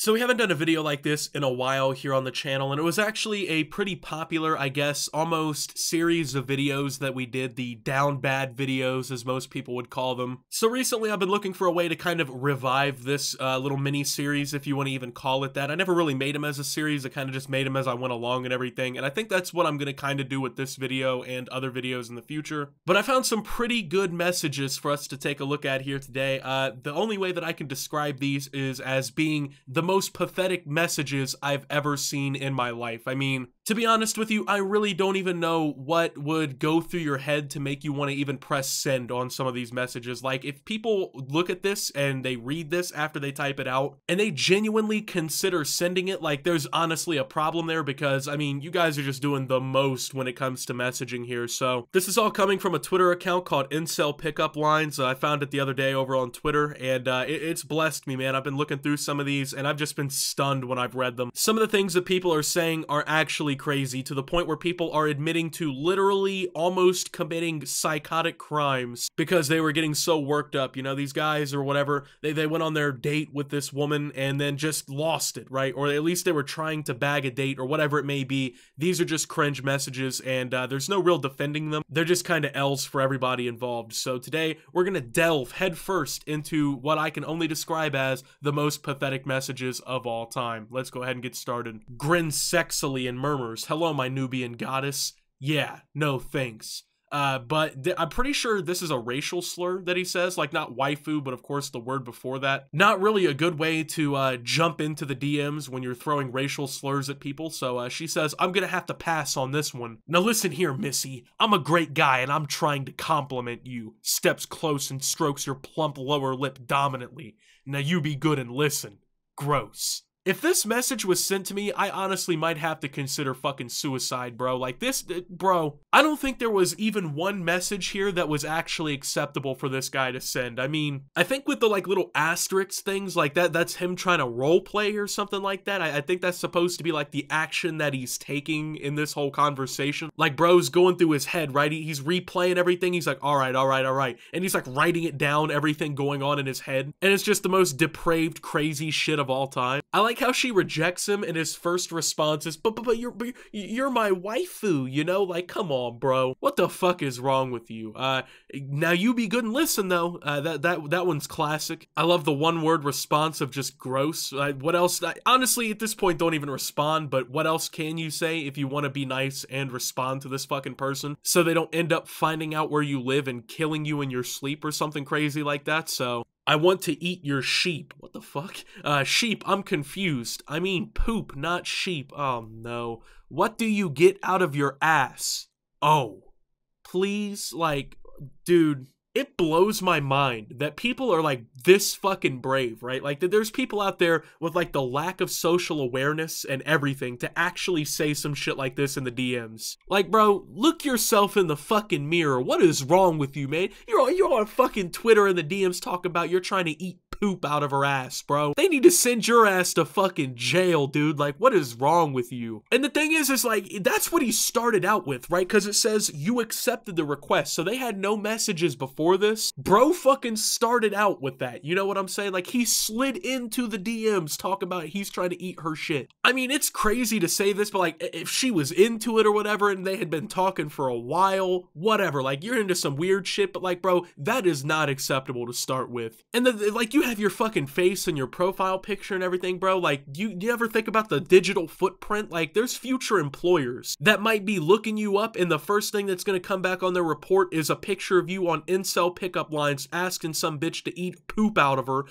So we haven't done a video like this in a while here on the channel, and it was actually a pretty popular, I guess, almost series of videos that we did, the down bad videos as most people would call them. So recently I've been looking for a way to kind of revive this little mini series, if you want to even call it that. I never really made them as a series, I kind of just made them as I went along and everything, and I think that's what I'm going to kind of do with this video and other videos in the future. But I found some pretty good messages for us to take a look at here today. The only way that I can describe these is as being the most pathetic messages I've ever seen in my life. I mean, to be honest with you, I really don't even know what would go through your head to make you want to even press send on some of these messages. Like, if people look at this and they read this after they type it out and they genuinely consider sending it, like, there's honestly a problem there, because I mean, you guys are just doing the most when it comes to messaging here. So this is all coming from a Twitter account called Incel Pickup Lines. I found it the other day over on Twitter, and it's blessed me, man. I've been looking through some of these and I've just been stunned when I've read them. Some of the things that people are saying are actually crazy, to the point where people are admitting to literally almost committing psychotic crimes because they were getting so worked up. You know, these guys or whatever, they went on their date with this woman and then just lost it, right? Or at least they were trying to bag a date or whatever it may be. These are just cringe messages, and there's no real defending them. They're just kind of L's for everybody involved. So today we're gonna delve headfirst into what I can only describe as the most pathetic messages of all time. Let's go ahead and get started. Grins sexily and murmurs, "Hello, my Nubian goddess. Yeah, no thanks." But I'm pretty sure this is a racial slur that he says, like not waifu, but of course the word before that. Not really a good way to jump into the DMs when you're throwing racial slurs at people. So she says, "I'm gonna have to pass on this one. Now listen here, missy. I'm a great guy and I'm trying to compliment you." Steps close and strokes your plump lower lip dominantly. "Now you be good and listen." Gross. If this message was sent to me, I honestly might have to consider fucking suicide, bro. Like this, bro, I don't think there was even one message here that was actually acceptable for this guy to send. I mean, I think with the like little asterisk things like that, that's him trying to role play or something like that. I think that's supposed to be like the action that he's taking in this whole conversation. Like, bro's going through his head, right? He's replaying everything. He's like, all right. And he's like writing it down, everything going on in his head. And it's just the most depraved, crazy shit of all time. I like how she rejects him, and his first response is, but you're my waifu, you know? Like, come on, bro. What the fuck is wrong with you? Now you be good and listen, though. That one's classic. I love the one-word response of just gross. What else? Honestly, at this point, don't even respond, but what else can you say if you want to be nice and respond to this fucking person so they don't end up finding out where you live and killing you in your sleep or something crazy like that? So, "I want to eat your sheep." What the fuck? Sheep, I'm confused. I mean poop, not sheep. Oh no. "What do you get out of your ass?" Oh, please, like, dude, it blows my mind that people are like this fucking brave, right? Like, there's people out there with like the lack of social awareness and everything to actually say some shit like this in the DMs. Like, bro, look yourself in the fucking mirror. What is wrong with you, man? You're on fucking Twitter and the DMs talk about you're trying to eat poop out of her ass, bro. They need to send your ass to fucking jail, dude. Like, what is wrong with you? And the thing is like, that's what he started out with, right? Because it says you accepted the request. So they had no messages before this. Bro fucking started out with that. You know what I'm saying? Like, he slid into the DMs talking about he's trying to eat her shit. I mean, it's crazy to say this, but like, if she was into it or whatever and they had been talking for a while, whatever, like, you're into some weird shit, but like, bro, that is not acceptable to start with. And then, like, you have your fucking face and your profile picture and everything, bro. Like, you ever think about the digital footprint? Like, there's future employers that might be looking you up, and the first thing that's gonna come back on their report is a picture of you on Incel Pickup Lines asking some bitch to eat poop out of her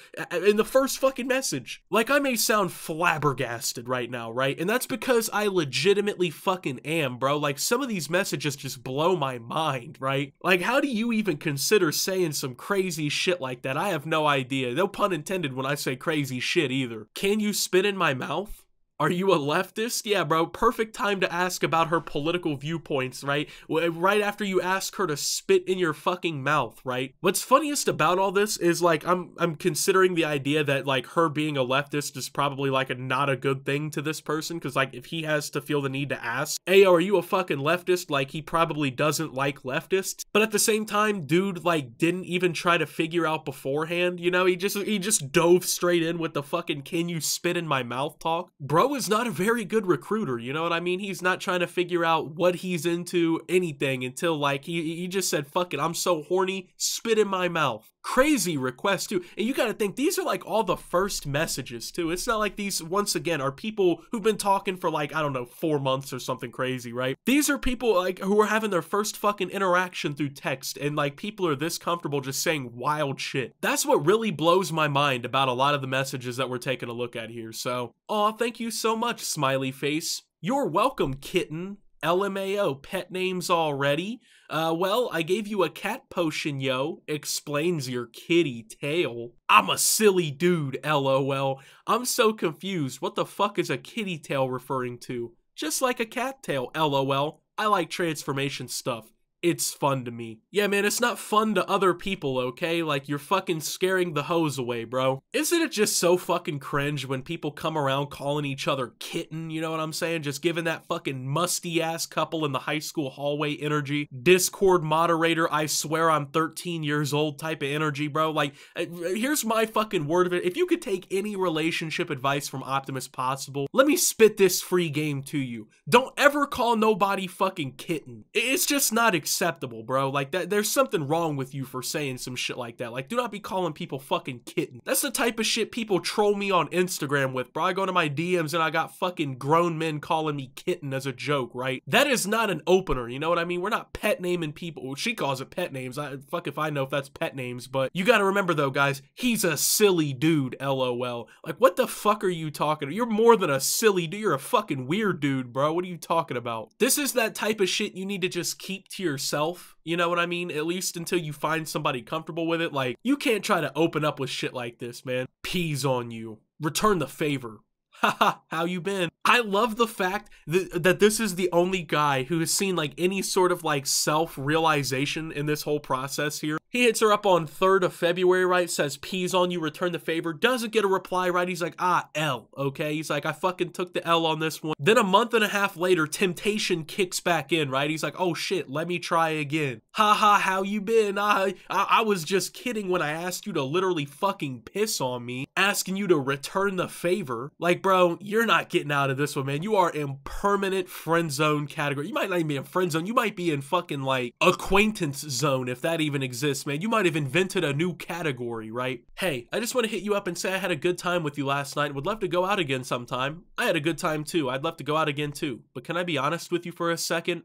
in the first fucking message. Like, I may sound flabbergasted right now, right? And that's because I legitimately fucking am, bro. Like, some of these messages just blow my mind, right? Like, how do you even consider saying some crazy shit like that? I have no idea. No pun intended when I say crazy shit either. "Can you spit in my mouth?" Are you a leftist? Yeah, bro, perfect time to ask about her political viewpoints, right? Right after you ask her to spit in your fucking mouth, right? What's funniest about all this is, like, I'm considering the idea that, like, her being a leftist is probably, like, not a good thing to this person, because, like, if he has to feel the need to ask, "Ayo, are you a fucking leftist?" Like, he probably doesn't like leftists. But at the same time, dude, like, didn't even try to figure out beforehand, you know? He just dove straight in with the fucking "can you spit in my mouth" talk. Bro is not a very good recruiter, you know what I mean? He's not trying to figure out what he's into, anything, until, like, he just said, "Fuck it, I'm so horny, spit in my mouth." Crazy request too. And you gotta think, these are like all the first messages too. It's not like these, once again, are people who've been talking for, like, I don't know, 4 months or something crazy, right? These are people, like, who are having their first fucking interaction through text, and, like, people are this comfortable just saying wild shit. That's what really blows my mind about a lot of the messages that we're taking a look at here. So, aw, thank you so much, smiley face. You're welcome, kitten. LMAO, pet names already? Well, I gave you a cat potion, yo. Explains your kitty tail. I'm a silly dude, LOL. I'm so confused. What the fuck is a kitty tail referring to? Just like a cat tail, LOL. I like transformation stuff. It's fun to me. Yeah, man, it's not fun to other people, okay? Like, you're fucking scaring the hoes away, bro. Isn't it just so fucking cringe when people come around calling each other kitten, you know what I'm saying? Just giving that fucking musty-ass couple in the high school hallway energy. Discord moderator, I swear I'm 13 years old type of energy, bro. Like, here's my fucking word of it. If you could take any relationship advice from Optimus Possible, let me spit this free game to you. Don't ever call nobody fucking kitten. It's just not acceptable, bro. Like, that, there's something wrong with you for saying some shit like that. Like, do not be calling people fucking kitten. That's the type of shit people troll me on Instagram with, bro. I go to my DMs and I got fucking grown men calling me kitten as a joke, right? That is not an opener, you know what I mean? We're not pet naming people. Well, she calls it pet names. Fuck if I know if that's pet names, but you gotta remember though, guys, he's a silly dude, LOL. Like, what the fuck are you talking about? You're more than a silly dude. You're a fucking weird dude, bro. What are you talking about? This is that type of shit you need to just keep to yourself, you know what I mean? At least until you find somebody comfortable with it. Like, you can't try to open up with shit like this, man. Peas on you. Return the favor. Haha, how you been? I love the fact that this is the only guy who has seen, like, any sort of, like, self-realization in this whole process here. He hits her up on 3rd of February, right? Says, peas on you, return the favor. Doesn't get a reply, right? He's like, L, okay? He's like, I fucking took the L on this one. Then a month and a half later, temptation kicks back in, right? He's like, oh shit, let me try again. Haha, how you been? I was just kidding when I asked you to literally fucking piss on me, asking you to return the favor. Like, bro, you're not getting out of this one, man. You are in permanent friend zone category. You might not even be in friend zone. You might be in fucking, like, acquaintance zone, if that even exists, man. You might have invented a new category, right? Hey, I just want to hit you up and say I had a good time with you last night and would love to go out again sometime. I had a good time too. I'd love to go out again too. But can I be honest with you for a second?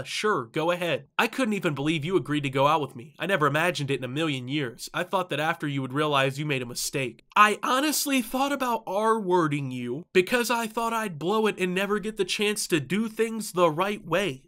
Sure, go ahead. I couldn't even believe you agreed to go out with me. I never imagined it in a million years. I thought that after you would realize you made a mistake. I honestly thought about R-wording you because I thought I'd blow it and never get the chance to do things the right way.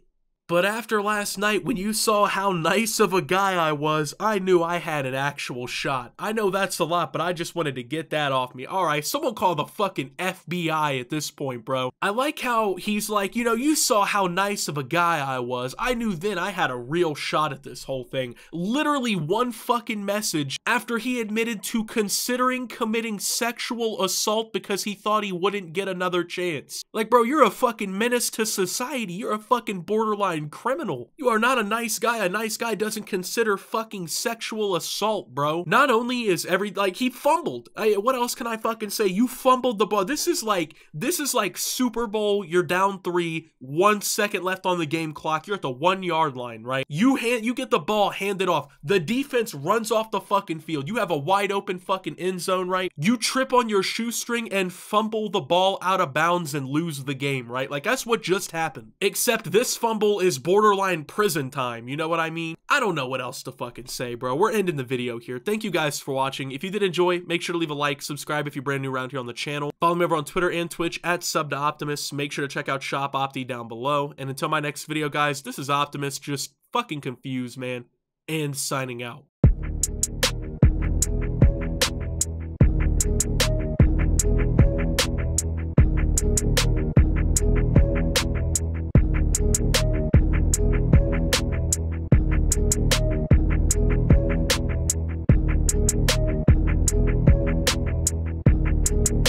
But after last night, when you saw how nice of a guy I was, I knew I had an actual shot. I know that's a lot, but I just wanted to get that off me. Alright, someone call the fucking FBI at this point, bro. I like how he's like, you know, you saw how nice of a guy I was. I knew then I had a real shot at this whole thing. Literally one fucking message after he admitted to considering committing sexual assault because he thought he wouldn't get another chance. Like, bro, you're a fucking menace to society. You're a fucking borderline criminal. You are not a nice guy. A nice guy doesn't consider fucking sexual assault, bro. Not only is like, he fumbled. What else can I fucking say? You fumbled the ball. This is like Super Bowl. You're down 3, 1 second left on the game clock. You're at the 1 yard line, right? You get the ball handed off. The defense runs off the fucking field. You have a wide open fucking end zone, right? You trip on your shoestring and fumble the ball out of bounds and lose the game, right? Like, that's what just happened. Except this fumble is borderline prison time, you know what I mean? I don't know what else to fucking say, bro. We're ending the video here. Thank you guys for watching. If you did enjoy, make sure to leave a like, subscribe if you're brand new around here on the channel. Follow me over on Twitter and Twitch at SubToOptimus. Make sure to check out Shop Opti down below. And until my next video, guys, this is Optimus, just fucking confused, man, and signing out.